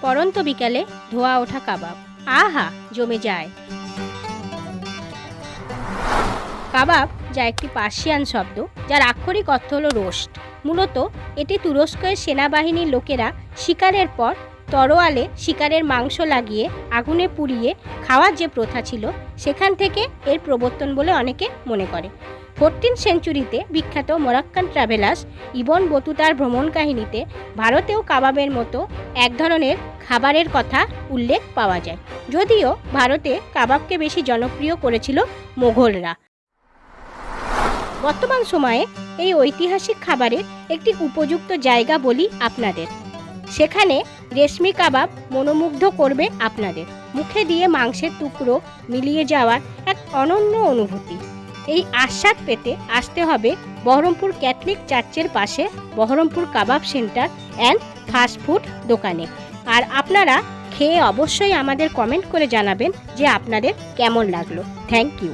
পরন্ত বিকালে ধোয়া ওঠা কাবাব, আহা জমে যায়। কাবাব, যা একটি পার্সিয়ান শব্দ, যার আক্ষরিক অর্থ হল রোস্ট। মূলত এটি তুরস্কের সেনাবাহিনীর লোকেরা শিকারের পর তরোয়ালে শিকারের মাংস লাগিয়ে আগুনে পুড়িয়ে খাওয়ার যে প্রথা ছিল, সেখান থেকে এর প্রবর্তন বলে অনেকে মনে করে। 14th সেঞ্চুরিতে বিখ্যাত মরক্কান ট্রাভেলার্স ইবন বতুতার ভ্রমণ কাহিনীতে ভারতেও কাবাবের মতো এক ধরনের খাবারের কথা উল্লেখ পাওয়া যায়, যদিও ভারতে কাবাবকে বেশি জনপ্রিয় করেছিল মোগলরা। বর্তমান সময়ে এই ঐতিহাসিক খাবারের একটি উপযুক্ত জায়গা বলি আপনাদের। সেখানে রেশমি কাবাব মনোমুগ্ধ করবে আপনাদের, মুখে দিয়ে মাংসের টুকরো মিলিয়ে যাওয়ার এক অনন্য অনুভূতি। এই আস্বাদ পেতে আসতে হবে বহরমপুর ক্যাথলিক চার্চের পাশে বহরমপুর কাবাব সেন্টার অ্যান্ড ফাস্টফুড দোকানে। আর আপনারা খেয়ে অবশ্যই আমাদের কমেন্ট করে জানাবেন যে আপনাদের কেমন লাগলো। Thank you.